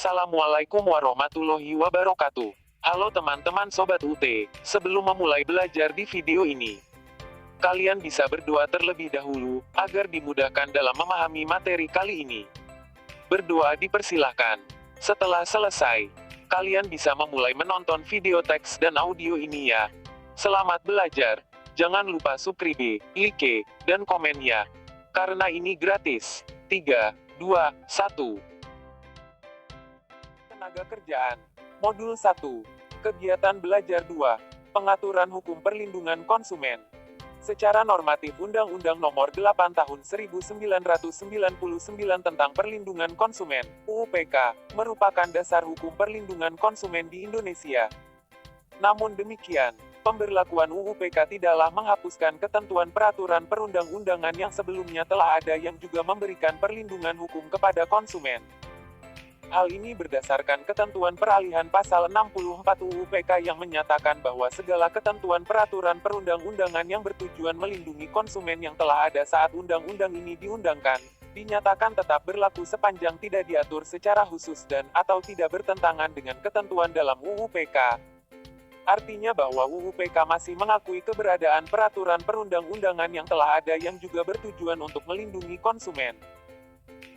Assalamualaikum warahmatullahi wabarakatuh. Halo teman-teman Sobat UT, sebelum memulai belajar di video ini, kalian bisa berdoa terlebih dahulu, agar dimudahkan dalam memahami materi kali ini. Berdoa dipersilahkan. Setelah selesai, kalian bisa memulai menonton video teks dan audio ini ya. Selamat belajar. Jangan lupa subscribe, like, dan komen ya. Karena ini gratis. 3, 2, 1. Tenaga kerjaan. Modul 1. Kegiatan belajar 2. Pengaturan hukum perlindungan konsumen. Secara normatif Undang-Undang Nomor 8 Tahun 1999 tentang Perlindungan Konsumen, UUPK, merupakan dasar hukum perlindungan konsumen di Indonesia. Namun demikian, pemberlakuan UUPK tidaklah menghapuskan ketentuan peraturan perundang-undangan yang sebelumnya telah ada yang juga memberikan perlindungan hukum kepada konsumen. Hal ini berdasarkan ketentuan peralihan pasal 64 UUPK yang menyatakan bahwa segala ketentuan peraturan perundang-undangan yang bertujuan melindungi konsumen yang telah ada saat undang-undang ini diundangkan, dinyatakan tetap berlaku sepanjang tidak diatur secara khusus dan atau tidak bertentangan dengan ketentuan dalam UUPK. Artinya bahwa UUPK masih mengakui keberadaan peraturan perundang-undangan yang telah ada yang juga bertujuan untuk melindungi konsumen.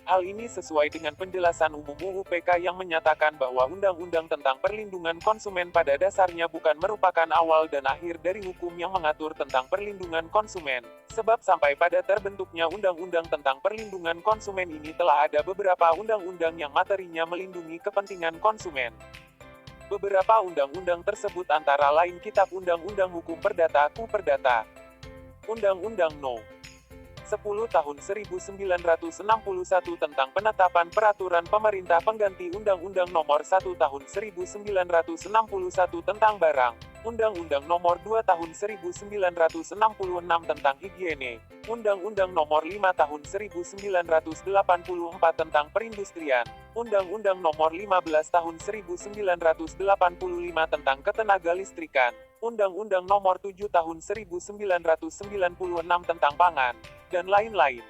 Hal ini sesuai dengan penjelasan umum UUPK yang menyatakan bahwa Undang-Undang tentang Perlindungan Konsumen pada dasarnya bukan merupakan awal dan akhir dari hukum yang mengatur tentang perlindungan konsumen, sebab sampai pada terbentuknya Undang-Undang tentang Perlindungan Konsumen ini telah ada beberapa undang-undang yang materinya melindungi kepentingan konsumen. Beberapa undang-undang tersebut antara lain Kitab Undang-Undang Hukum Perdata (Ku-Perdata), Undang-Undang No. 10 Tahun 1961 tentang penetapan peraturan pemerintah pengganti Undang-Undang Nomor 1 Tahun 1961 tentang barang, Undang-Undang Nomor 2 Tahun 1966 tentang higiene, Undang-Undang Nomor 5 Tahun 1984 tentang perindustrian, Undang-Undang Nomor 15 Tahun 1985 tentang ketenagalistrikan, Undang-Undang Nomor 7 Tahun 1996 tentang pangan, dan lain-lain.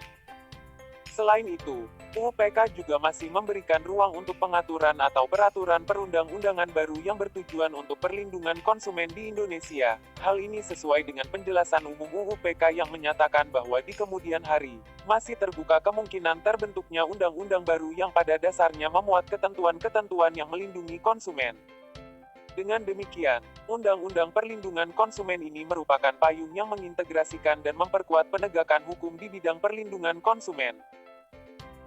Selain itu, UUPK juga masih memberikan ruang untuk pengaturan atau peraturan perundang-undangan baru yang bertujuan untuk perlindungan konsumen di Indonesia. Hal ini sesuai dengan penjelasan umum UUPK yang menyatakan bahwa di kemudian hari, masih terbuka kemungkinan terbentuknya undang-undang baru yang pada dasarnya memuat ketentuan-ketentuan yang melindungi konsumen. Dengan demikian, Undang-Undang Perlindungan Konsumen ini merupakan payung yang mengintegrasikan dan memperkuat penegakan hukum di bidang perlindungan konsumen.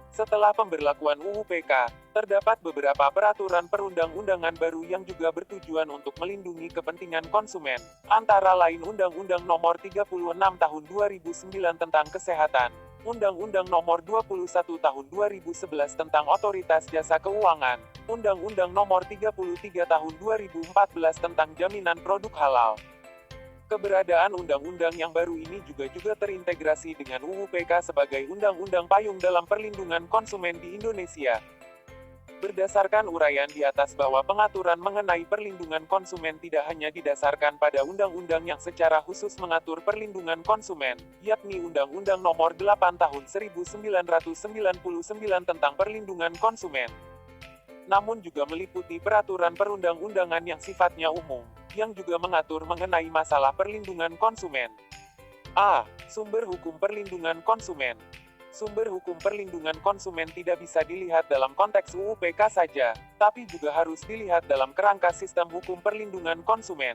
Setelah pemberlakuan UUPK, terdapat beberapa peraturan perundang-undangan baru yang juga bertujuan untuk melindungi kepentingan konsumen, antara lain Undang-Undang Nomor 36 Tahun 2009 tentang Kesehatan, Undang-Undang Nomor 21 Tahun 2011 tentang Otoritas Jasa Keuangan, Undang-Undang Nomor 33 Tahun 2014 tentang Jaminan Produk Halal. Keberadaan undang-undang yang baru ini juga terintegrasi dengan UUPK sebagai undang-undang payung dalam perlindungan konsumen di Indonesia. Berdasarkan uraian di atas bahwa pengaturan mengenai perlindungan konsumen tidak hanya didasarkan pada undang-undang yang secara khusus mengatur perlindungan konsumen, yakni Undang-Undang Nomor 8 Tahun 1999 tentang perlindungan konsumen, namun juga meliputi peraturan perundang-undangan yang sifatnya umum, yang juga mengatur mengenai masalah perlindungan konsumen. A. Sumber hukum perlindungan konsumen. Sumber hukum perlindungan konsumen tidak bisa dilihat dalam konteks UUPK saja, tapi juga harus dilihat dalam kerangka sistem hukum perlindungan konsumen.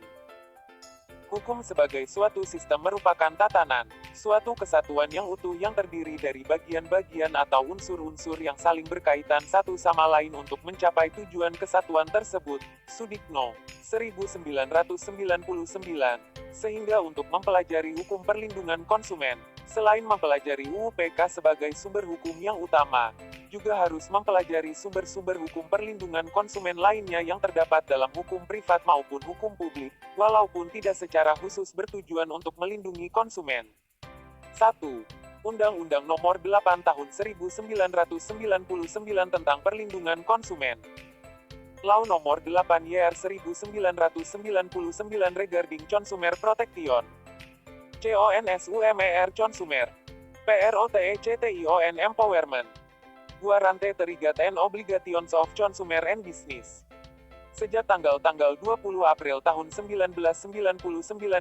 Hukum sebagai suatu sistem merupakan tatanan, suatu kesatuan yang utuh yang terdiri dari bagian-bagian atau unsur-unsur yang saling berkaitan satu sama lain untuk mencapai tujuan kesatuan tersebut. Sudikno, 1999. Sehingga untuk mempelajari hukum perlindungan konsumen, selain mempelajari UUPK sebagai sumber hukum yang utama, juga harus mempelajari sumber-sumber hukum perlindungan konsumen lainnya yang terdapat dalam hukum privat maupun hukum publik, walaupun tidak secara khusus bertujuan untuk melindungi konsumen. 1. Undang-Undang Nomor 8 Tahun 1999 tentang Perlindungan Konsumen. Law Nomor 8 YR 1999 regarding Consumer Protection. CONSUMER Consumer. PROTECTION Empowerment. Guarante Terigat and Obligations of Consumer and Business. Sejak tanggal-tanggal 20 April tahun 1999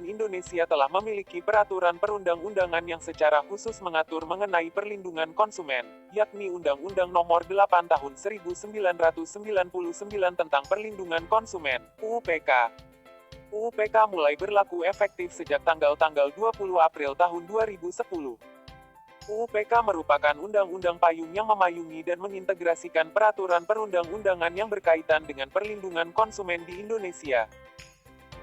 Indonesia telah memiliki peraturan perundang-undangan yang secara khusus mengatur mengenai perlindungan konsumen, yakni Undang-Undang Nomor 8 Tahun 1999 tentang Perlindungan Konsumen, UUPK. UUPK mulai berlaku efektif sejak tanggal-tanggal 20 April tahun 2010. UUPK merupakan undang-undang payung yang memayungi dan mengintegrasikan peraturan perundang-undangan yang berkaitan dengan perlindungan konsumen di Indonesia.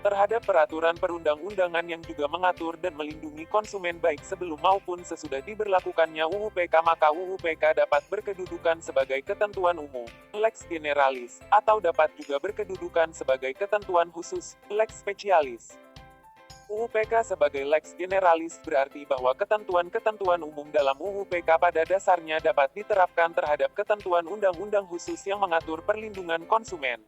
Terhadap peraturan perundang-undangan yang juga mengatur dan melindungi konsumen baik sebelum maupun sesudah diberlakukannya UUPK, maka UUPK dapat berkedudukan sebagai ketentuan umum, lex generalis, atau dapat juga berkedudukan sebagai ketentuan khusus, lex specialis. UUPK sebagai lex generalis berarti bahwa ketentuan-ketentuan umum dalam UUPK pada dasarnya dapat diterapkan terhadap ketentuan undang-undang khusus yang mengatur perlindungan konsumen.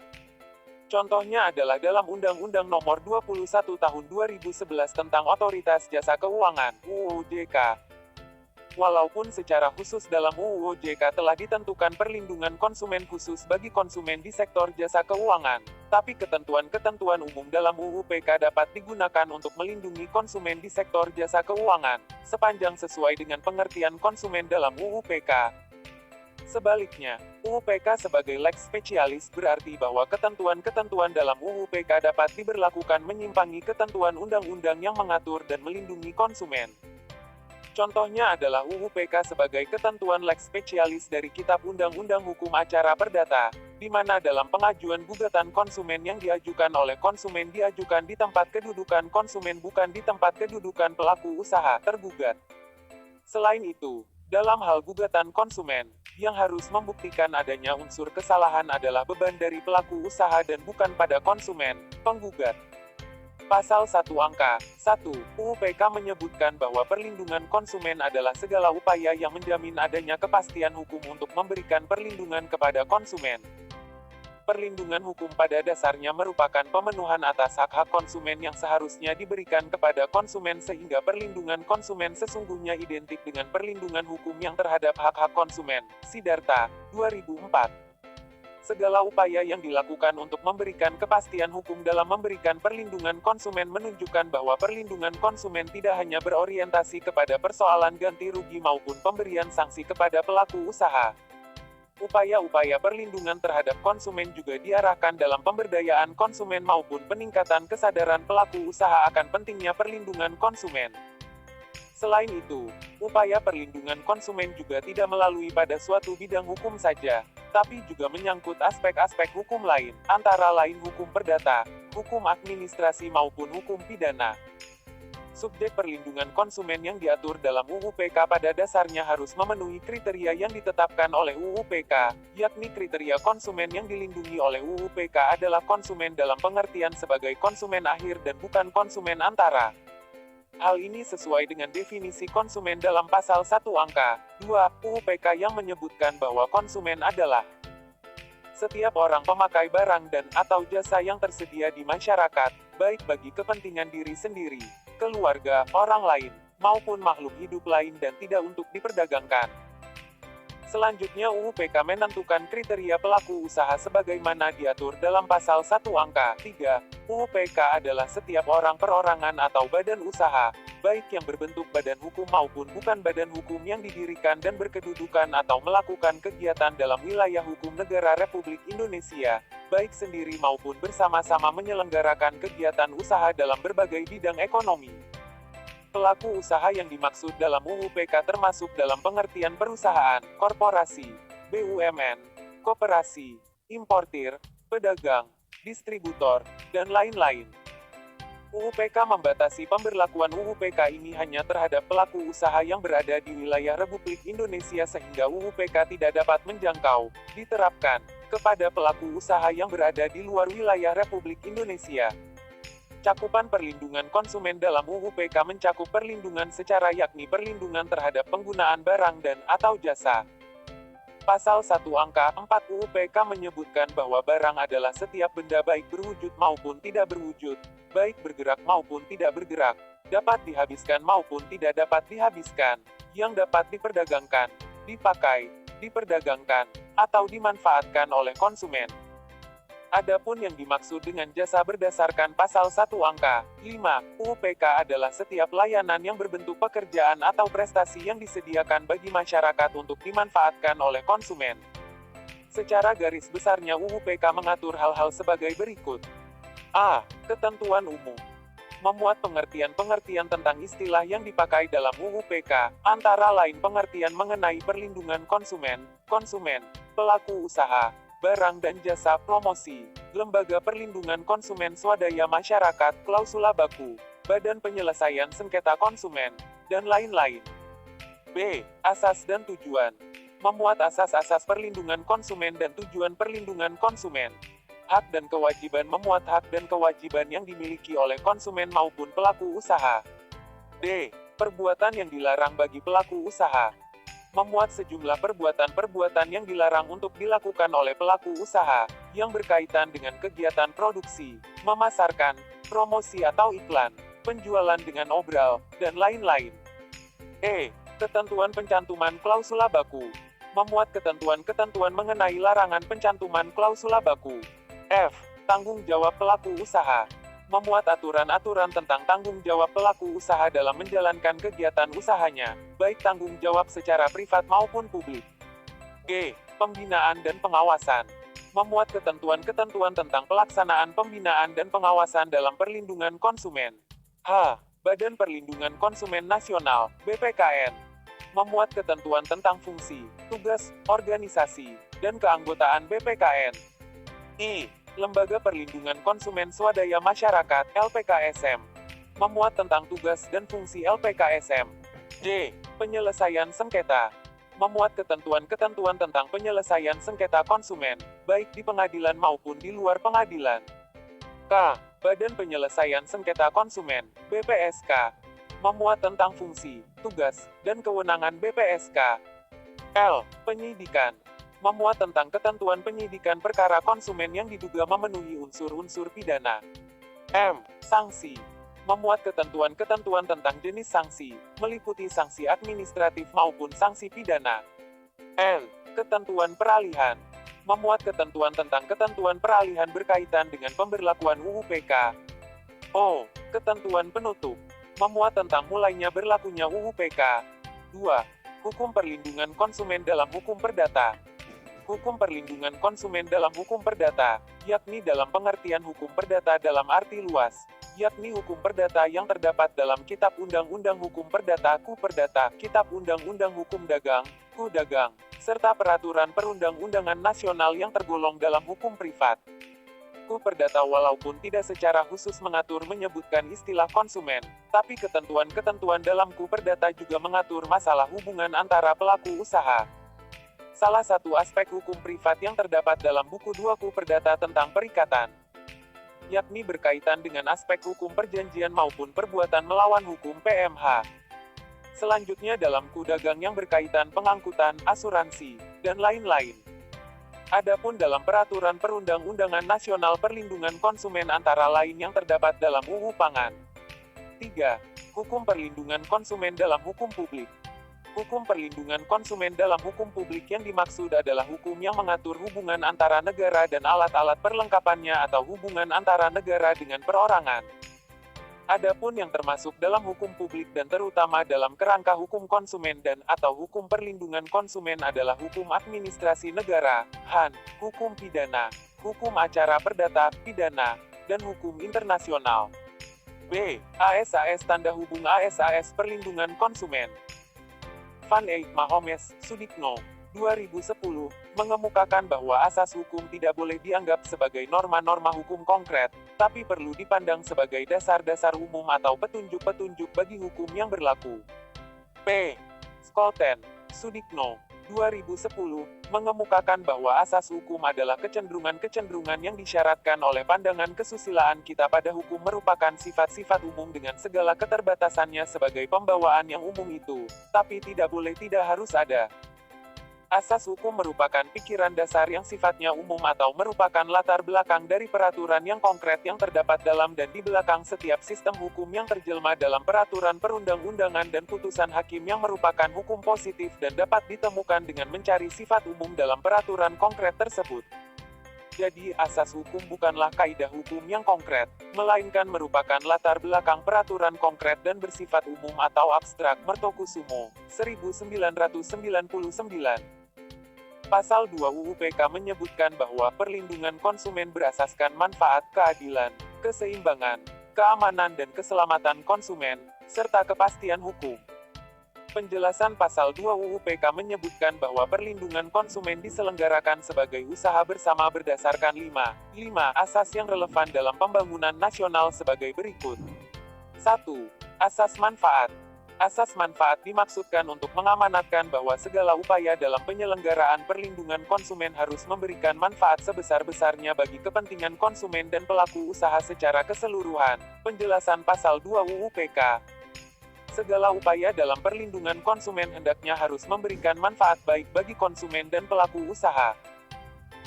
Contohnya adalah dalam Undang-Undang Nomor 21 Tahun 2011 tentang Otoritas Jasa Keuangan, UUOJK. Walaupun secara khusus dalam UUOJK telah ditentukan perlindungan konsumen khusus bagi konsumen di sektor jasa keuangan, tapi ketentuan-ketentuan umum dalam UUPK dapat digunakan untuk melindungi konsumen di sektor jasa keuangan, sepanjang sesuai dengan pengertian konsumen dalam UUPK. Sebaliknya, UUPK sebagai lex specialis berarti bahwa ketentuan-ketentuan dalam UUPK dapat diberlakukan menyimpangi ketentuan undang-undang yang mengatur dan melindungi konsumen. Contohnya adalah UUPK sebagai ketentuan lex specialis dari Kitab Undang-Undang Hukum Acara Perdata, di mana dalam pengajuan gugatan konsumen yang diajukan oleh konsumen diajukan di tempat kedudukan konsumen bukan di tempat kedudukan pelaku usaha tergugat. Selain itu, dalam hal gugatan konsumen, yang harus membuktikan adanya unsur kesalahan adalah beban dari pelaku usaha dan bukan pada konsumen, penggugat. Pasal 1 Angka 1 UUPK menyebutkan bahwa perlindungan konsumen adalah segala upaya yang menjamin adanya kepastian hukum untuk memberikan perlindungan kepada konsumen. Perlindungan hukum pada dasarnya merupakan pemenuhan atas hak-hak konsumen yang seharusnya diberikan kepada konsumen sehingga perlindungan konsumen sesungguhnya identik dengan perlindungan hukum yang terhadap hak-hak konsumen. Sidarta, 2004. Segala upaya yang dilakukan untuk memberikan kepastian hukum dalam memberikan perlindungan konsumen menunjukkan bahwa perlindungan konsumen tidak hanya berorientasi kepada persoalan ganti rugi maupun pemberian sanksi kepada pelaku usaha. Upaya-upaya perlindungan terhadap konsumen juga diarahkan dalam pemberdayaan konsumen maupun peningkatan kesadaran pelaku usaha akan pentingnya perlindungan konsumen. Selain itu, upaya perlindungan konsumen juga tidak melalui pada suatu bidang hukum saja, tapi juga menyangkut aspek-aspek hukum lain, antara lain hukum perdata, hukum administrasi maupun hukum pidana. Subjek perlindungan konsumen yang diatur dalam UUPK pada dasarnya harus memenuhi kriteria yang ditetapkan oleh UUPK, yakni kriteria konsumen yang dilindungi oleh UUPK adalah konsumen dalam pengertian sebagai konsumen akhir dan bukan konsumen antara. Hal ini sesuai dengan definisi konsumen dalam pasal 1 Angka 2 UUPK yang menyebutkan bahwa konsumen adalah setiap orang pemakai barang dan atau jasa yang tersedia di masyarakat, baik bagi kepentingan diri sendiri, keluarga, orang lain, maupun makhluk hidup lain dan tidak untuk diperdagangkan. Selanjutnya UUPK menentukan kriteria pelaku usaha sebagaimana diatur dalam pasal 1 Angka 3. UUPK adalah setiap orang perorangan atau badan usaha, baik yang berbentuk badan hukum maupun bukan badan hukum yang didirikan dan berkedudukan atau melakukan kegiatan dalam wilayah hukum negara Republik Indonesia, baik sendiri maupun bersama-sama menyelenggarakan kegiatan usaha dalam berbagai bidang ekonomi. Pelaku usaha yang dimaksud dalam UUPK termasuk dalam pengertian perusahaan, korporasi, BUMN, koperasi, importir, pedagang, distributor, dan lain-lain. UUPK membatasi pemberlakuan UUPK ini hanya terhadap pelaku usaha yang berada di wilayah Republik Indonesia sehingga UUPK tidak dapat menjangkau, diterapkan, kepada pelaku usaha yang berada di luar wilayah Republik Indonesia. Cakupan perlindungan konsumen dalam UUPK mencakup perlindungan secara yakni perlindungan terhadap penggunaan barang dan atau jasa. Pasal 1 Angka 4 UUPK menyebutkan bahwa barang adalah setiap benda baik berwujud maupun tidak berwujud, baik bergerak maupun tidak bergerak, dapat dihabiskan maupun tidak dapat dihabiskan, yang dapat diperdagangkan, dipakai, diperdagangkan, atau dimanfaatkan oleh konsumen. Adapun yang dimaksud dengan jasa berdasarkan pasal 1 angka 5 UU-PK adalah setiap layanan yang berbentuk pekerjaan atau prestasi yang disediakan bagi masyarakat untuk dimanfaatkan oleh konsumen. Secara garis besarnya UU-PK mengatur hal-hal sebagai berikut. A. Ketentuan umum. Memuat pengertian-pengertian tentang istilah yang dipakai dalam UU-PK, antara lain pengertian mengenai perlindungan konsumen, pelaku usaha, barang dan jasa, promosi, lembaga perlindungan konsumen swadaya masyarakat, klausula baku, badan penyelesaian sengketa konsumen, dan lain-lain. B. Asas dan tujuan. Memuat asas-asas perlindungan konsumen dan tujuan perlindungan konsumen. Hak dan kewajiban. Memuat hak dan kewajiban yang dimiliki oleh konsumen maupun pelaku usaha. D. Perbuatan yang dilarang bagi pelaku usaha. Memuat sejumlah perbuatan-perbuatan yang dilarang untuk dilakukan oleh pelaku usaha, yang berkaitan dengan kegiatan produksi, memasarkan, promosi atau iklan, penjualan dengan obral, dan lain-lain. E. Ketentuan pencantuman klausula baku. Memuat ketentuan-ketentuan mengenai larangan pencantuman klausula baku. F. Tanggung jawab pelaku usaha. Memuat aturan-aturan tentang tanggung jawab pelaku usaha dalam menjalankan kegiatan usahanya, baik tanggung jawab secara privat maupun publik. G. Pembinaan dan pengawasan. Memuat ketentuan-ketentuan tentang pelaksanaan pembinaan dan pengawasan dalam perlindungan konsumen. H. Badan Perlindungan Konsumen Nasional, BPKN. Memuat ketentuan tentang fungsi, tugas, organisasi, dan keanggotaan BPKN. I. Lembaga Perlindungan Konsumen Swadaya Masyarakat, LPKSM. Memuat tentang tugas dan fungsi LPKSM. J. Penyelesaian sengketa. Memuat ketentuan-ketentuan tentang penyelesaian sengketa konsumen, baik di pengadilan maupun di luar pengadilan. K. Badan Penyelesaian Sengketa Konsumen, BPSK. Memuat tentang fungsi, tugas, dan kewenangan BPSK. L. Penyidikan. Memuat tentang ketentuan penyidikan perkara konsumen yang diduga memenuhi unsur-unsur pidana. M. Sanksi. Memuat ketentuan-ketentuan tentang jenis sanksi, meliputi sanksi administratif maupun sanksi pidana. N. Ketentuan peralihan. Memuat ketentuan tentang ketentuan peralihan berkaitan dengan pemberlakuan UU-PK. O. Ketentuan penutup. Memuat tentang mulainya berlakunya UU-PK. 2. Hukum perlindungan konsumen dalam hukum perdata. Hukum perlindungan konsumen dalam hukum perdata, yakni dalam pengertian hukum perdata dalam arti luas, yakni hukum perdata yang terdapat dalam Kitab Undang-Undang Hukum Perdata (KUH Perdata), Kitab Undang-Undang Hukum Dagang (KUH Dagang), serta peraturan perundang-undangan nasional yang tergolong dalam hukum privat. KUH Perdata walaupun tidak secara khusus mengatur menyebutkan istilah konsumen, tapi ketentuan-ketentuan dalam KUH Perdata juga mengatur masalah hubungan antara pelaku usaha. Salah satu aspek hukum privat yang terdapat dalam buku 2 KUH Perdata tentang perikatan, yakni berkaitan dengan aspek hukum perjanjian maupun perbuatan melawan hukum PMH. Selanjutnya dalam KUH Dagang yang berkaitan pengangkutan, asuransi, dan lain-lain. Adapun dalam peraturan perundang-undangan nasional perlindungan konsumen antara lain yang terdapat dalam UU Pangan. 3. Hukum perlindungan konsumen dalam hukum publik. Hukum perlindungan konsumen dalam hukum publik yang dimaksud adalah hukum yang mengatur hubungan antara negara dan alat-alat perlengkapannya atau hubungan antara negara dengan perorangan. Adapun yang termasuk dalam hukum publik dan terutama dalam kerangka hukum konsumen dan atau hukum perlindungan konsumen adalah hukum administrasi negara, HAN, hukum pidana, hukum acara perdata, pidana, dan hukum internasional. B. ASAS Tanda Hubung ASAS Perlindungan Konsumen. Van Eyck Mahomes, Sudikno, 2010, mengemukakan bahwa asas hukum tidak boleh dianggap sebagai norma-norma hukum konkret, tapi perlu dipandang sebagai dasar-dasar umum atau petunjuk-petunjuk bagi hukum yang berlaku. P. Scholten, Sudikno, 2010, mengemukakan bahwa asas hukum adalah kecenderungan-kecenderungan yang disyaratkan oleh pandangan kesusilaan kita pada hukum merupakan sifat-sifat umum dengan segala keterbatasannya sebagai pembawaan yang umum itu, tapi tidak boleh tidak harus ada. Asas hukum merupakan pikiran dasar yang sifatnya umum atau merupakan latar belakang dari peraturan yang konkret yang terdapat dalam dan di belakang setiap sistem hukum yang terjelma dalam peraturan perundang-undangan dan putusan hakim yang merupakan hukum positif dan dapat ditemukan dengan mencari sifat umum dalam peraturan konkret tersebut. Jadi, asas hukum bukanlah kaidah hukum yang konkret, melainkan merupakan latar belakang peraturan konkret dan bersifat umum atau abstrak. Mertokusumo, 1999. Pasal 2 UU PK menyebutkan bahwa perlindungan konsumen berasaskan manfaat, keadilan, keseimbangan, keamanan dan keselamatan konsumen, serta kepastian hukum. Penjelasan Pasal 2 UU PK menyebutkan bahwa perlindungan konsumen diselenggarakan sebagai usaha bersama berdasarkan 5 asas yang relevan dalam pembangunan nasional sebagai berikut. 1. Asas manfaat. Asas manfaat dimaksudkan untuk mengamanatkan bahwa segala upaya dalam penyelenggaraan perlindungan konsumen harus memberikan manfaat sebesar-besarnya bagi kepentingan konsumen dan pelaku usaha secara keseluruhan. Penjelasan Pasal 2 UU PK. Segala upaya dalam perlindungan konsumen hendaknya harus memberikan manfaat baik bagi konsumen dan pelaku usaha.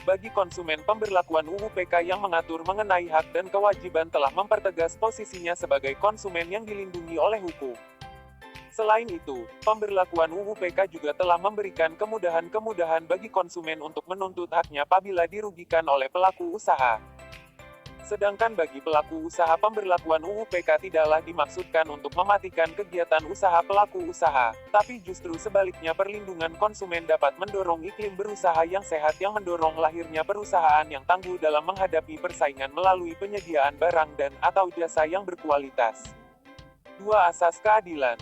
Bagi konsumen, pemberlakuan UU PK yang mengatur mengenai hak dan kewajiban telah mempertegas posisinya sebagai konsumen yang dilindungi oleh hukum. Selain itu, pemberlakuan UU PK juga telah memberikan kemudahan-kemudahan bagi konsumen untuk menuntut haknya apabila dirugikan oleh pelaku usaha. Sedangkan bagi pelaku usaha, pemberlakuan UU PK tidaklah dimaksudkan untuk mematikan kegiatan usaha pelaku usaha, tapi justru sebaliknya perlindungan konsumen dapat mendorong iklim berusaha yang sehat yang mendorong lahirnya perusahaan yang tangguh dalam menghadapi persaingan melalui penyediaan barang dan atau jasa yang berkualitas. 2. Asas keadilan.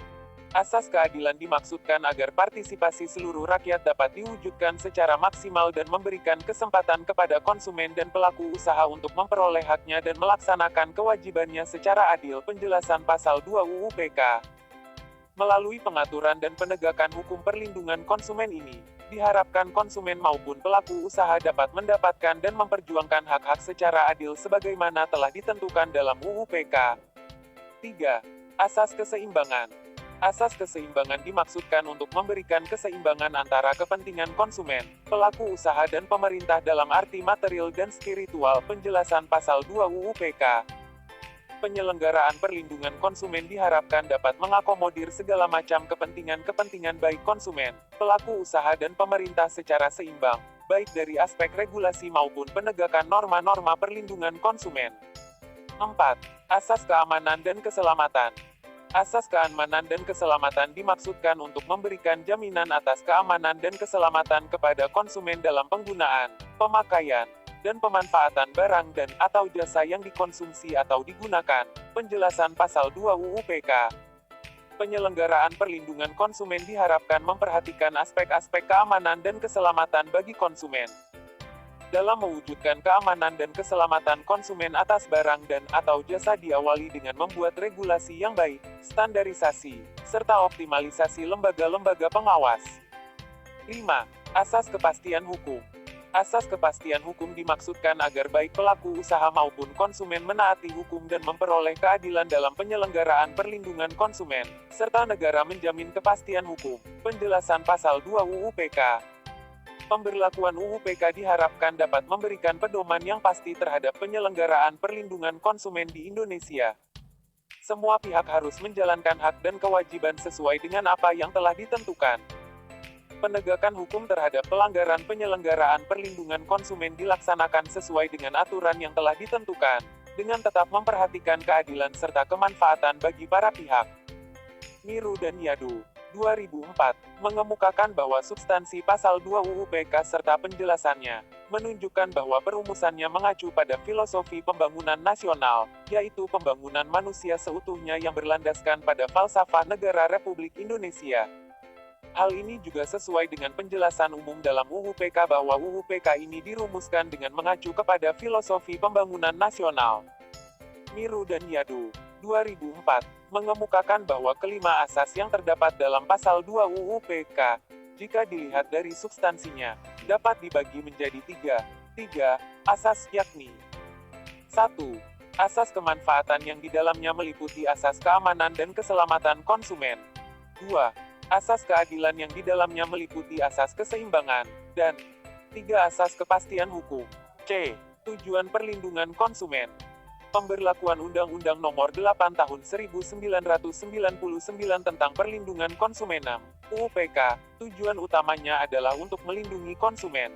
Asas keadilan dimaksudkan agar partisipasi seluruh rakyat dapat diwujudkan secara maksimal dan memberikan kesempatan kepada konsumen dan pelaku usaha untuk memperoleh haknya dan melaksanakan kewajibannya secara adil. Penjelasan Pasal 2 UU PK. Melalui pengaturan dan penegakan hukum perlindungan konsumen ini, diharapkan konsumen maupun pelaku usaha dapat mendapatkan dan memperjuangkan hak-hak secara adil sebagaimana telah ditentukan dalam UU PK. 3. Asas keseimbangan. Asas keseimbangan dimaksudkan untuk memberikan keseimbangan antara kepentingan konsumen, pelaku usaha dan pemerintah dalam arti material dan spiritual. Penjelasan Pasal 2 UU PK. Penyelenggaraan perlindungan konsumen diharapkan dapat mengakomodir segala macam kepentingan-kepentingan baik konsumen, pelaku usaha dan pemerintah secara seimbang, baik dari aspek regulasi maupun penegakan norma-norma perlindungan konsumen. 4. Asas keamanan dan keselamatan. Asas keamanan dan keselamatan dimaksudkan untuk memberikan jaminan atas keamanan dan keselamatan kepada konsumen dalam penggunaan, pemakaian, dan pemanfaatan barang dan atau jasa yang dikonsumsi atau digunakan. Penjelasan Pasal 2 UU PK. Penyelenggaraan perlindungan konsumen diharapkan memperhatikan aspek-aspek keamanan dan keselamatan bagi konsumen. Dalam mewujudkan keamanan dan keselamatan konsumen atas barang dan atau jasa diawali dengan membuat regulasi yang baik, standarisasi, serta optimalisasi lembaga-lembaga pengawas. 5. Asas kepastian hukum. Asas kepastian hukum dimaksudkan agar baik pelaku usaha maupun konsumen menaati hukum dan memperoleh keadilan dalam penyelenggaraan perlindungan konsumen, serta negara menjamin kepastian hukum. Penjelasan Pasal 2 UU PK. Pemberlakuan UU PK diharapkan dapat memberikan pedoman yang pasti terhadap penyelenggaraan perlindungan konsumen di Indonesia. Semua pihak harus menjalankan hak dan kewajiban sesuai dengan apa yang telah ditentukan. Penegakan hukum terhadap pelanggaran penyelenggaraan perlindungan konsumen dilaksanakan sesuai dengan aturan yang telah ditentukan, dengan tetap memperhatikan keadilan serta kemanfaatan bagi para pihak. Miru dan Yadu, 2004, mengemukakan bahwa substansi Pasal 2 UU PK serta penjelasannya, menunjukkan bahwa perumusannya mengacu pada filosofi pembangunan nasional, yaitu pembangunan manusia seutuhnya yang berlandaskan pada falsafah negara Republik Indonesia. Hal ini juga sesuai dengan penjelasan umum dalam UU PK bahwa UU PK ini dirumuskan dengan mengacu kepada filosofi pembangunan nasional. Miru dan Yadu, 2004, mengemukakan bahwa kelima asas yang terdapat dalam Pasal 2 UU PK, jika dilihat dari substansinya, dapat dibagi menjadi tiga asas yakni 1. Asas kemanfaatan yang di dalamnya meliputi asas keamanan dan keselamatan konsumen. 2. Asas keadilan yang di dalamnya meliputi asas keseimbangan, dan 3. Asas kepastian hukum. C. Tujuan perlindungan konsumen. Pemberlakuan Undang-Undang Nomor 8 Tahun 1999 tentang Perlindungan Konsumen 6, UUPK, tujuan utamanya adalah untuk melindungi konsumen.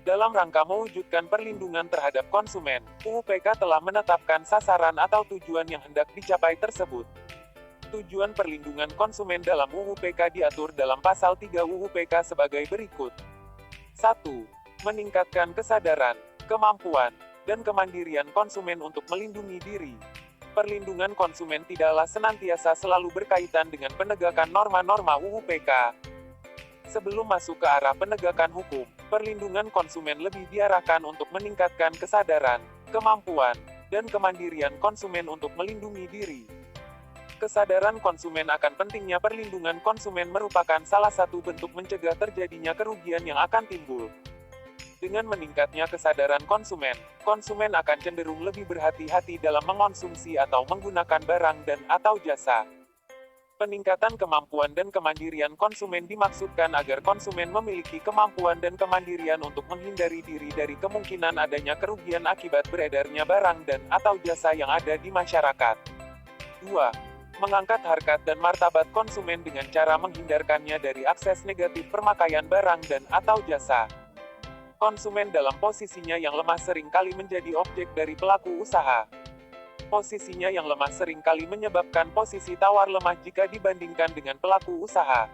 Dalam rangka mewujudkan perlindungan terhadap konsumen, UUPK telah menetapkan sasaran atau tujuan yang hendak dicapai tersebut. Tujuan perlindungan konsumen dalam UUPK diatur dalam Pasal 3 UUPK sebagai berikut. 1. Meningkatkan kesadaran, kemampuan, dan kemandirian konsumen untuk melindungi diri. Perlindungan konsumen tidaklah senantiasa selalu berkaitan dengan penegakan norma-norma UUPK. Sebelum masuk ke arah penegakan hukum, perlindungan konsumen lebih diarahkan untuk meningkatkan kesadaran, kemampuan, dan kemandirian konsumen untuk melindungi diri. Kesadaran konsumen akan pentingnya perlindungan konsumen merupakan salah satu bentuk mencegah terjadinya kerugian yang akan timbul. Dengan meningkatnya kesadaran konsumen, konsumen akan cenderung lebih berhati-hati dalam mengonsumsi atau menggunakan barang dan atau jasa. Peningkatan kemampuan dan kemandirian konsumen dimaksudkan agar konsumen memiliki kemampuan dan kemandirian untuk menghindari diri dari kemungkinan adanya kerugian akibat beredarnya barang dan atau jasa yang ada di masyarakat. 2. Mengangkat harkat dan martabat konsumen dengan cara menghindarkannya dari akses negatif pemakaian barang dan atau jasa. Konsumen dalam posisinya yang lemah seringkali menjadi objek dari pelaku usaha. Posisinya yang lemah seringkali menyebabkan posisi tawar lemah jika dibandingkan dengan pelaku usaha.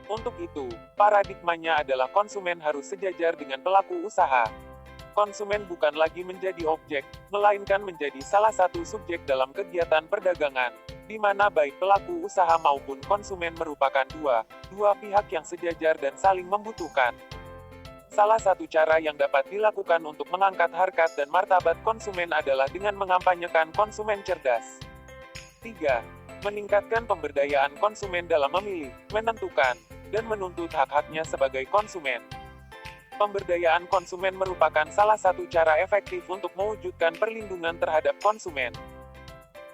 Untuk itu, paradigmanya adalah konsumen harus sejajar dengan pelaku usaha. Konsumen bukan lagi menjadi objek, melainkan menjadi salah satu subjek dalam kegiatan perdagangan, di mana baik pelaku usaha maupun konsumen merupakan dua pihak yang sejajar dan saling membutuhkan. Salah satu cara yang dapat dilakukan untuk mengangkat harkat dan martabat konsumen adalah dengan mengampanyekan konsumen cerdas. 3. Meningkatkan pemberdayaan konsumen dalam memilih, menentukan, dan menuntut hak-haknya sebagai konsumen. Pemberdayaan konsumen merupakan salah satu cara efektif untuk mewujudkan perlindungan terhadap konsumen.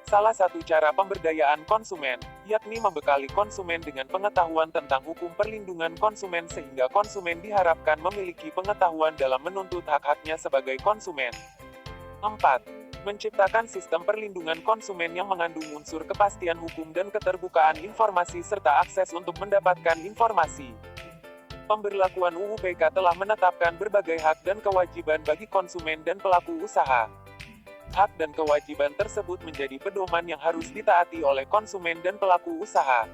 Salah satu cara pemberdayaan konsumen, yakni membekali konsumen dengan pengetahuan tentang hukum perlindungan konsumen sehingga konsumen diharapkan memiliki pengetahuan dalam menuntut hak-haknya sebagai konsumen. 4. Menciptakan sistem perlindungan konsumen yang mengandung unsur kepastian hukum dan keterbukaan informasi serta akses untuk mendapatkan informasi. Pemberlakuan UUPK telah menetapkan berbagai hak dan kewajiban bagi konsumen dan pelaku usaha. Hak dan kewajiban tersebut menjadi pedoman yang harus ditaati oleh konsumen dan pelaku usaha.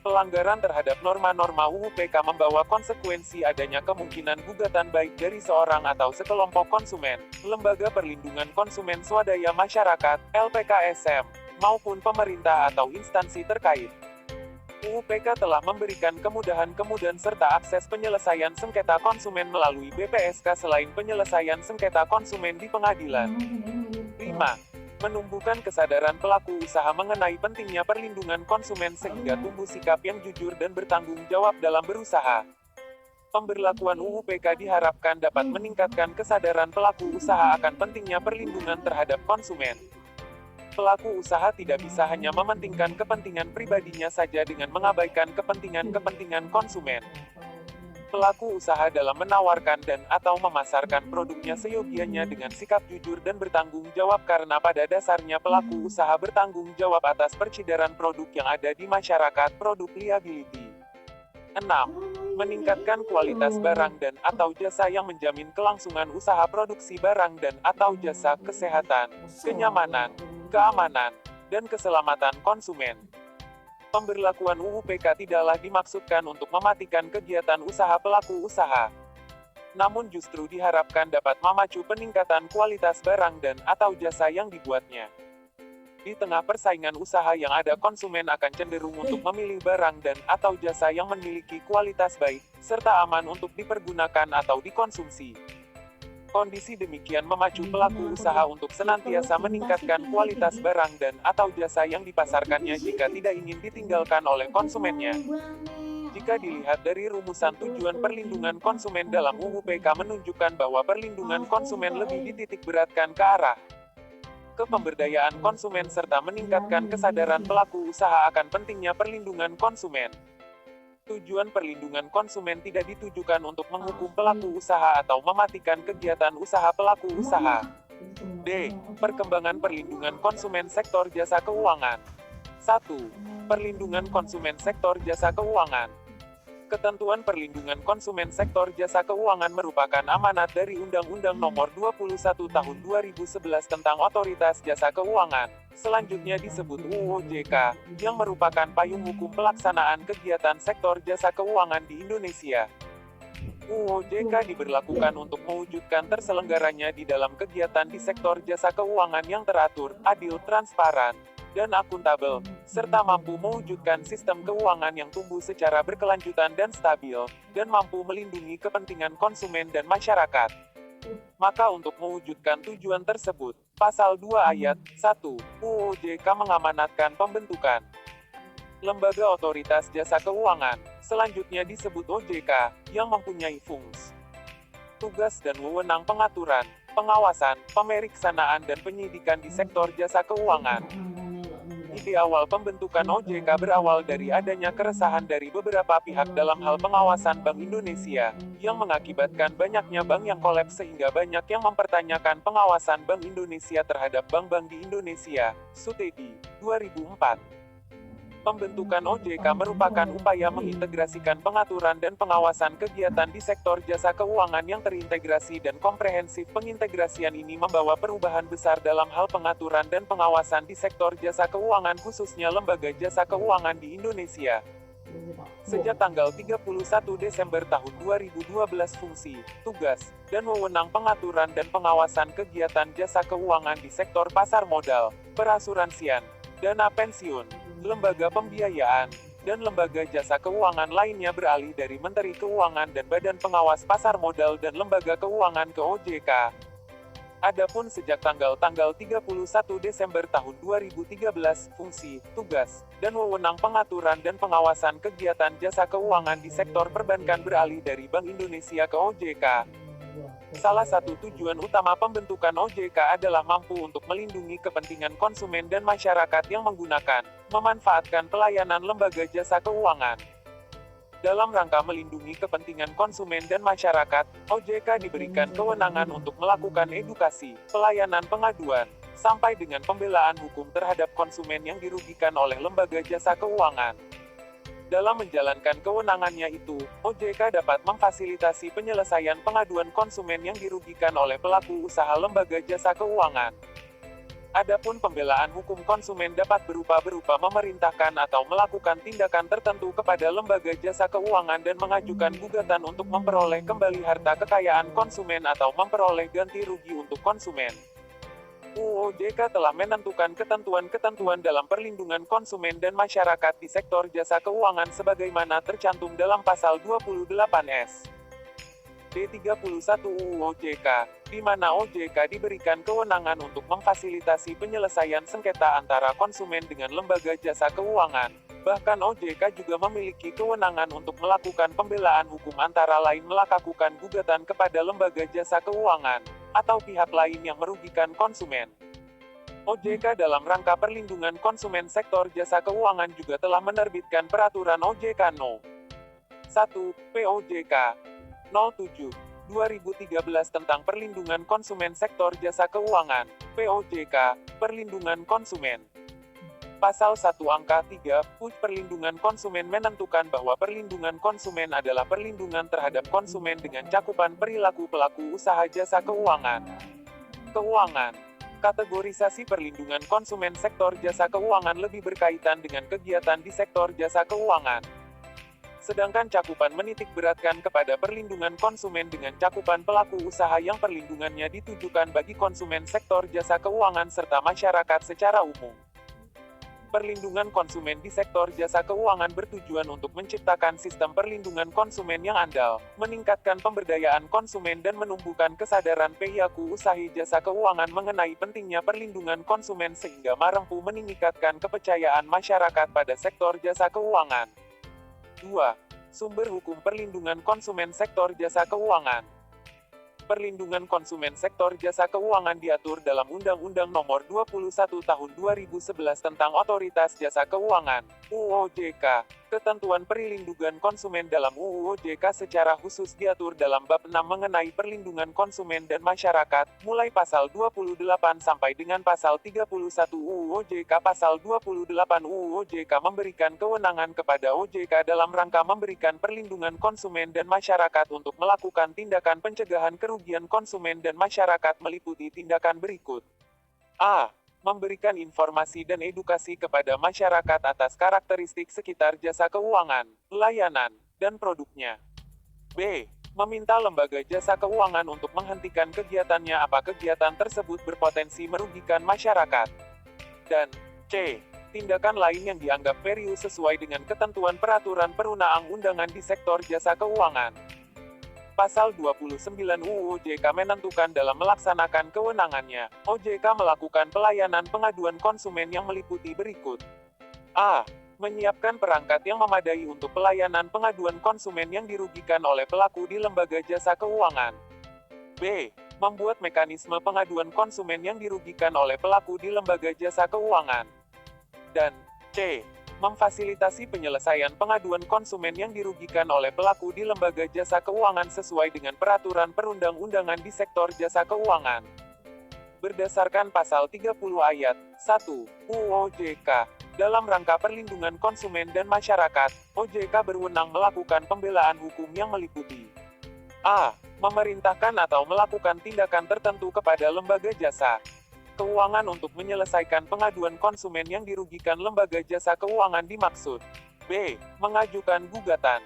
Pelanggaran terhadap norma-norma UUPK membawa konsekuensi adanya kemungkinan gugatan baik dari seorang atau sekelompok konsumen, lembaga perlindungan konsumen swadaya masyarakat, LPKSM, maupun pemerintah atau instansi terkait. UUPK telah memberikan kemudahan-kemudahan serta akses penyelesaian sengketa konsumen melalui BPSK selain penyelesaian sengketa konsumen di pengadilan. 5. Menumbuhkan kesadaran pelaku usaha mengenai pentingnya perlindungan konsumen sehingga tumbuh sikap yang jujur dan bertanggung jawab dalam berusaha. Pemberlakuan UUPK diharapkan dapat meningkatkan kesadaran pelaku usaha akan pentingnya perlindungan terhadap konsumen. Pelaku usaha tidak bisa hanya mementingkan kepentingan pribadinya saja dengan mengabaikan kepentingan-kepentingan konsumen. Pelaku usaha dalam menawarkan dan atau memasarkan produknya seyogianya dengan sikap jujur dan bertanggung jawab karena pada dasarnya pelaku usaha bertanggung jawab atas peredaran produk yang ada di masyarakat, produk liability. 6. Meningkatkan kualitas barang dan atau jasa yang menjamin kelangsungan usaha produksi barang dan atau jasa, kesehatan, kenyamanan, keamanan, dan keselamatan konsumen. Pemberlakuan UUPK tidaklah dimaksudkan untuk mematikan kegiatan usaha pelaku usaha. Namun justru diharapkan dapat memacu peningkatan kualitas barang dan atau jasa yang dibuatnya. Di tengah persaingan usaha yang ada, konsumen akan cenderung untuk memilih barang dan atau jasa yang memiliki kualitas baik, serta aman untuk dipergunakan atau dikonsumsi. Kondisi demikian memacu pelaku usaha untuk senantiasa meningkatkan kualitas barang dan atau jasa yang dipasarkannya jika tidak ingin ditinggalkan oleh konsumennya. Jika dilihat dari rumusan tujuan perlindungan konsumen dalam UUPK menunjukkan bahwa perlindungan konsumen lebih dititik beratkan ke arah ke pemberdayaan konsumen serta meningkatkan kesadaran pelaku usaha akan pentingnya perlindungan konsumen. Tujuan perlindungan konsumen tidak ditujukan untuk menghukum pelaku usaha atau mematikan kegiatan usaha pelaku usaha. D. Perkembangan perlindungan konsumen sektor jasa keuangan. 1. Perlindungan konsumen sektor jasa keuangan. Ketentuan perlindungan konsumen sektor jasa keuangan merupakan amanat dari Undang-Undang Nomor 21 Tahun 2011 tentang Otoritas Jasa Keuangan, selanjutnya disebut UU OJK, yang merupakan payung hukum pelaksanaan kegiatan sektor jasa keuangan di Indonesia. UU OJK diberlakukan untuk mewujudkan terselenggaranya di dalam kegiatan di sektor jasa keuangan yang teratur, adil, transparan, dan akuntabel, serta mampu mewujudkan sistem keuangan yang tumbuh secara berkelanjutan dan stabil, dan mampu melindungi kepentingan konsumen dan masyarakat. Maka untuk mewujudkan tujuan tersebut, Pasal 2 Ayat 1 UU OJK mengamanatkan pembentukan Lembaga Otoritas Jasa Keuangan, selanjutnya disebut OJK, yang mempunyai fungsi, tugas dan wewenang pengaturan, pengawasan, pemeriksanaan dan penyidikan di sektor jasa keuangan. Ide awal pembentukan OJK berawal dari adanya keresahan dari beberapa pihak dalam hal pengawasan Bank Indonesia, yang mengakibatkan banyaknya bank yang kolaps sehingga banyak yang mempertanyakan pengawasan Bank Indonesia terhadap bank-bank di Indonesia. Sutedi, 2004. Pembentukan OJK merupakan upaya mengintegrasikan pengaturan dan pengawasan kegiatan di sektor jasa keuangan yang terintegrasi dan komprehensif. Pengintegrasian ini membawa perubahan besar dalam hal pengaturan dan pengawasan di sektor jasa keuangan khususnya lembaga jasa keuangan di Indonesia. Sejak tanggal 31 Desember tahun 2012 fungsi, tugas, dan wewenang pengaturan dan pengawasan kegiatan jasa keuangan di sektor pasar modal, perasuransian, dana pensiun, lembaga pembiayaan, dan lembaga jasa keuangan lainnya beralih dari Menteri Keuangan dan Badan Pengawas Pasar Modal dan Lembaga Keuangan ke OJK. Adapun sejak tanggal 31 Desember tahun 2013, fungsi, tugas, dan wewenang pengaturan dan pengawasan kegiatan jasa keuangan di sektor perbankan beralih dari Bank Indonesia ke OJK. Salah satu tujuan utama pembentukan OJK adalah mampu untuk melindungi kepentingan konsumen dan masyarakat yang menggunakan, memanfaatkan pelayanan lembaga jasa keuangan. Dalam rangka melindungi kepentingan konsumen dan masyarakat, OJK diberikan kewenangan untuk melakukan edukasi, pelayanan pengaduan, sampai dengan pembelaan hukum terhadap konsumen yang dirugikan oleh lembaga jasa keuangan. Dalam menjalankan kewenangannya itu, OJK dapat memfasilitasi penyelesaian pengaduan konsumen yang dirugikan oleh pelaku usaha lembaga jasa keuangan. Adapun pembelaan hukum konsumen dapat berupa memerintahkan atau melakukan tindakan tertentu kepada lembaga jasa keuangan dan mengajukan gugatan untuk memperoleh kembali harta kekayaan konsumen atau memperoleh ganti rugi untuk konsumen. UU OJK telah menentukan ketentuan-ketentuan dalam perlindungan konsumen dan masyarakat di sektor jasa keuangan sebagaimana tercantum dalam Pasal 28S. D31 UU OJK, di mana OJK diberikan kewenangan untuk memfasilitasi penyelesaian sengketa antara konsumen dengan lembaga jasa keuangan. Bahkan OJK juga memiliki kewenangan untuk melakukan pembelaan hukum antara lain melakukan gugatan kepada lembaga jasa keuangan, atau pihak lain yang merugikan konsumen. OJK dalam rangka perlindungan konsumen sektor jasa keuangan juga telah menerbitkan Peraturan OJK No. 1, POJK 07/2013 tentang perlindungan konsumen sektor jasa keuangan, POJK, perlindungan konsumen. Pasal 1 Angka 3, PUJ Perlindungan Konsumen menentukan bahwa perlindungan konsumen adalah perlindungan terhadap konsumen dengan cakupan perilaku pelaku usaha jasa keuangan. Kategorisasi perlindungan konsumen sektor jasa keuangan lebih berkaitan dengan kegiatan di sektor jasa keuangan. Sedangkan cakupan menitik beratkan kepada perlindungan konsumen dengan cakupan pelaku usaha yang perlindungannya ditujukan bagi konsumen sektor jasa keuangan serta masyarakat secara umum. Perlindungan konsumen di sektor jasa keuangan bertujuan untuk menciptakan sistem perlindungan konsumen yang andal, meningkatkan pemberdayaan konsumen dan menumbuhkan kesadaran pelaku usaha jasa keuangan mengenai pentingnya perlindungan konsumen sehingga mampu meningkatkan kepercayaan masyarakat pada sektor jasa keuangan. 2. Sumber hukum perlindungan konsumen sektor jasa keuangan. Perlindungan konsumen sektor jasa keuangan diatur dalam Undang-Undang Nomor 21 Tahun 2011 tentang Otoritas Jasa Keuangan, UU OJK. Ketentuan perlindungan konsumen dalam UU OJK secara khusus diatur dalam Bab 6 mengenai perlindungan konsumen dan masyarakat, mulai pasal 28 sampai dengan pasal 31 UU OJK. Pasal 28 UU OJK memberikan kewenangan kepada OJK dalam rangka memberikan perlindungan konsumen dan masyarakat untuk melakukan tindakan pencegahan kerugian konsumen dan masyarakat meliputi tindakan berikut. A. Memberikan informasi dan edukasi kepada masyarakat atas karakteristik sekitar jasa keuangan, layanan, dan produknya. B. Meminta lembaga jasa keuangan untuk menghentikan kegiatannya apabila kegiatan tersebut berpotensi merugikan masyarakat. Dan C. Tindakan lain yang dianggap serius sesuai dengan ketentuan peraturan perundang-undangan di sektor jasa keuangan. Pasal 29 UU OJK menentukan dalam melaksanakan kewenangannya, OJK melakukan pelayanan pengaduan konsumen yang meliputi berikut. A. Menyiapkan perangkat yang memadai untuk pelayanan pengaduan konsumen yang dirugikan oleh pelaku di lembaga jasa keuangan. B. Membuat mekanisme pengaduan konsumen yang dirugikan oleh pelaku di lembaga jasa keuangan. Dan C. Memfasilitasi penyelesaian pengaduan konsumen yang dirugikan oleh pelaku di lembaga jasa keuangan sesuai dengan peraturan perundang-undangan di sektor jasa keuangan. Berdasarkan pasal 30 ayat 1 UU OJK, dalam rangka perlindungan konsumen dan masyarakat, OJK berwenang melakukan pembelaan hukum yang meliputi A. Memerintahkan atau melakukan tindakan tertentu kepada lembaga jasa keuangan untuk menyelesaikan pengaduan konsumen yang dirugikan lembaga jasa keuangan dimaksud. B. Mengajukan gugatan.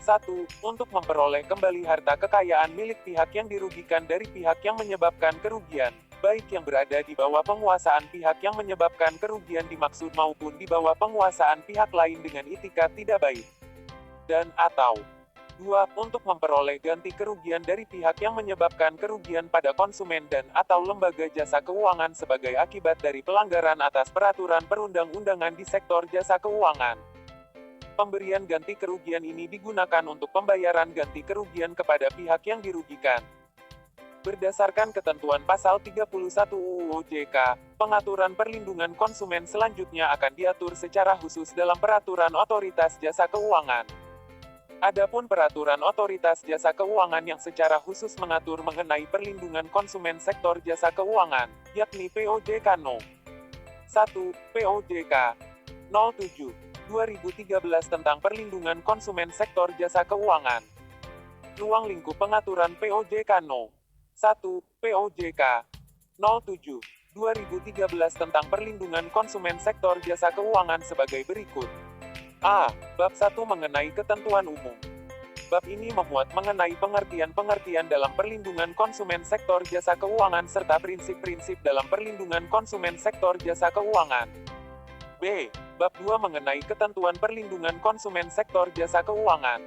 1. Untuk memperoleh kembali harta kekayaan milik pihak yang dirugikan dari pihak yang menyebabkan kerugian, baik yang berada di bawah penguasaan pihak yang menyebabkan kerugian dimaksud maupun di bawah penguasaan pihak lain dengan itikat tidak baik. Dan atau 2. Untuk memperoleh ganti kerugian dari pihak yang menyebabkan kerugian pada konsumen dan atau lembaga jasa keuangan sebagai akibat dari pelanggaran atas peraturan perundang-undangan di sektor jasa keuangan. Pemberian ganti kerugian ini digunakan untuk pembayaran ganti kerugian kepada pihak yang dirugikan. Berdasarkan ketentuan pasal 31 UU OJK, pengaturan perlindungan konsumen selanjutnya akan diatur secara khusus dalam peraturan Otoritas Jasa Keuangan. Adapun peraturan Otoritas Jasa Keuangan yang secara khusus mengatur mengenai perlindungan konsumen sektor jasa keuangan, yakni POJK No. 1, POJK 07/2013 tentang perlindungan konsumen sektor jasa keuangan. Ruang lingkup pengaturan POJK No. 1, POJK 07/2013 tentang perlindungan konsumen sektor jasa keuangan sebagai berikut. A. Bab 1 mengenai ketentuan umum. Bab ini memuat mengenai pengertian-pengertian dalam perlindungan konsumen sektor jasa keuangan serta prinsip-prinsip dalam perlindungan konsumen sektor jasa keuangan. B. Bab 2 mengenai ketentuan perlindungan konsumen sektor jasa keuangan.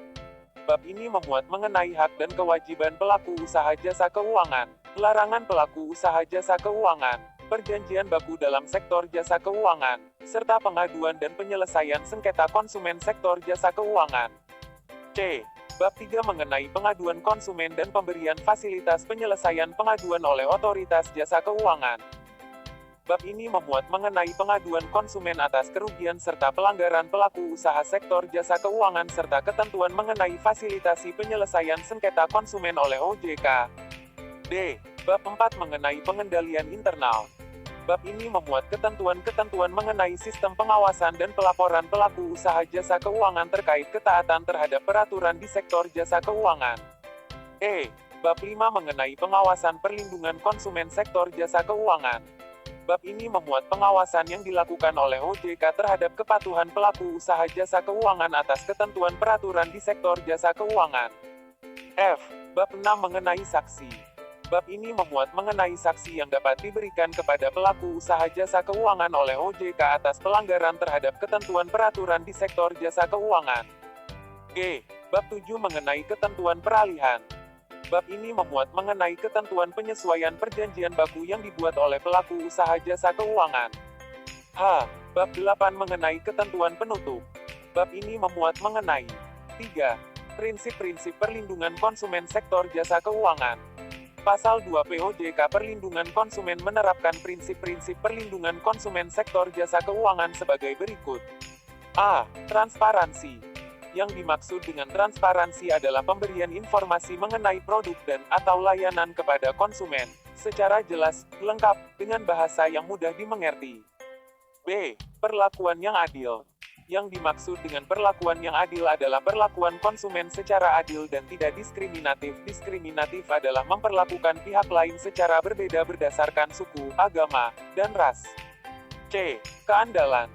Bab ini memuat mengenai hak dan kewajiban pelaku usaha jasa keuangan, larangan pelaku usaha jasa keuangan, perjanjian baku dalam sektor jasa keuangan, serta pengaduan dan penyelesaian sengketa konsumen sektor jasa keuangan. C. Bab 3 mengenai pengaduan konsumen dan pemberian fasilitas penyelesaian pengaduan oleh otoritas jasa keuangan. Bab ini memuat mengenai pengaduan konsumen atas kerugian serta pelanggaran pelaku usaha sektor jasa keuangan serta ketentuan mengenai fasilitasi penyelesaian sengketa konsumen oleh OJK. D. Bab 4 mengenai pengendalian internal. Bab ini memuat ketentuan-ketentuan mengenai sistem pengawasan dan pelaporan pelaku usaha jasa keuangan terkait ketaatan terhadap peraturan di sektor jasa keuangan. E. Bab 5 mengenai pengawasan perlindungan konsumen sektor jasa keuangan. Bab ini memuat pengawasan yang dilakukan oleh OJK terhadap kepatuhan pelaku usaha jasa keuangan atas ketentuan peraturan di sektor jasa keuangan. F. Bab 6 mengenai saksi. Bab ini memuat mengenai saksi yang dapat diberikan kepada pelaku usaha jasa keuangan oleh OJK atas pelanggaran terhadap ketentuan peraturan di sektor jasa keuangan. G. Bab 7 mengenai ketentuan peralihan. Bab ini memuat mengenai ketentuan penyesuaian perjanjian baku yang dibuat oleh pelaku usaha jasa keuangan. H. Bab 8 mengenai ketentuan penutup. Bab ini memuat mengenai 3. Prinsip-prinsip perlindungan konsumen sektor jasa keuangan. Pasal 2 POJK Perlindungan Konsumen menerapkan prinsip-prinsip perlindungan konsumen sektor jasa keuangan sebagai berikut. A. Transparansi. Yang dimaksud dengan transparansi adalah pemberian informasi mengenai produk dan/atau layanan kepada konsumen, secara jelas, lengkap, dengan bahasa yang mudah dimengerti. B. Perlakuan yang adil. Yang dimaksud dengan perlakuan yang adil adalah perlakuan konsumen secara adil dan tidak diskriminatif. Diskriminatif adalah memperlakukan pihak lain secara berbeda berdasarkan suku, agama, dan ras. C. Keandalan.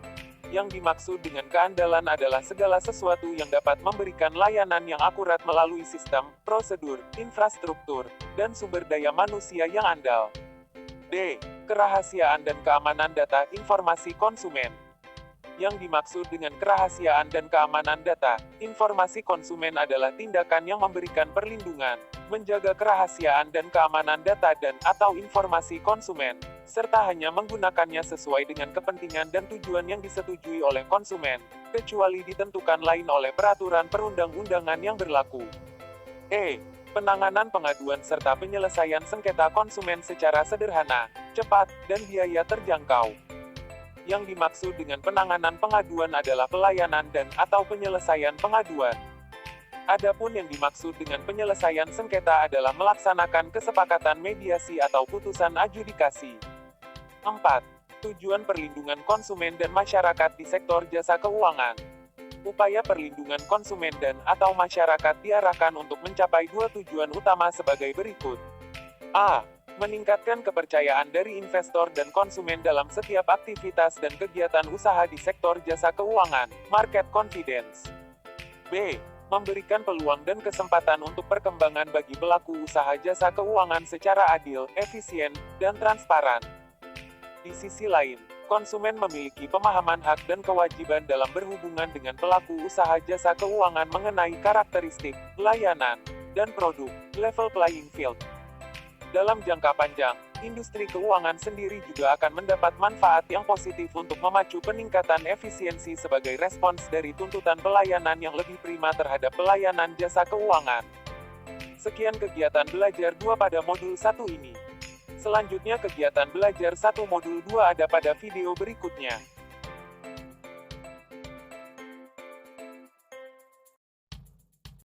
Yang dimaksud dengan keandalan adalah segala sesuatu yang dapat memberikan layanan yang akurat melalui sistem, prosedur, infrastruktur, dan sumber daya manusia yang andal. D. Kerahasiaan dan keamanan data informasi konsumen. Yang dimaksud dengan kerahasiaan dan keamanan data informasi konsumen adalah tindakan yang memberikan perlindungan, menjaga kerahasiaan dan keamanan data dan/atau informasi konsumen, serta hanya menggunakannya sesuai dengan kepentingan dan tujuan yang disetujui oleh konsumen, kecuali ditentukan lain oleh peraturan perundang-undangan yang berlaku. E. Penanganan pengaduan serta penyelesaian sengketa konsumen secara sederhana, cepat, dan biaya terjangkau. Yang dimaksud dengan penanganan pengaduan adalah pelayanan dan/atau penyelesaian pengaduan. Adapun yang dimaksud dengan penyelesaian sengketa adalah melaksanakan kesepakatan mediasi atau putusan adjudikasi. 4. Tujuan perlindungan konsumen dan masyarakat di sektor jasa keuangan. Upaya perlindungan konsumen dan/atau masyarakat diarahkan untuk mencapai dua tujuan utama sebagai berikut. A. Meningkatkan kepercayaan dari investor dan konsumen dalam setiap aktivitas dan kegiatan usaha di sektor jasa keuangan, market confidence. B. Memberikan peluang dan kesempatan untuk perkembangan bagi pelaku usaha jasa keuangan secara adil, efisien, dan transparan. Di sisi lain, konsumen memiliki pemahaman hak dan kewajiban dalam berhubungan dengan pelaku usaha jasa keuangan mengenai karakteristik, layanan, dan produk, level playing field. Dalam jangka panjang, industri keuangan sendiri juga akan mendapat manfaat yang positif untuk memacu peningkatan efisiensi sebagai respons dari tuntutan pelayanan yang lebih prima terhadap pelayanan jasa keuangan. Sekian kegiatan belajar 2 pada modul 1 ini. Selanjutnya kegiatan belajar 1 modul 2 ada pada video berikutnya.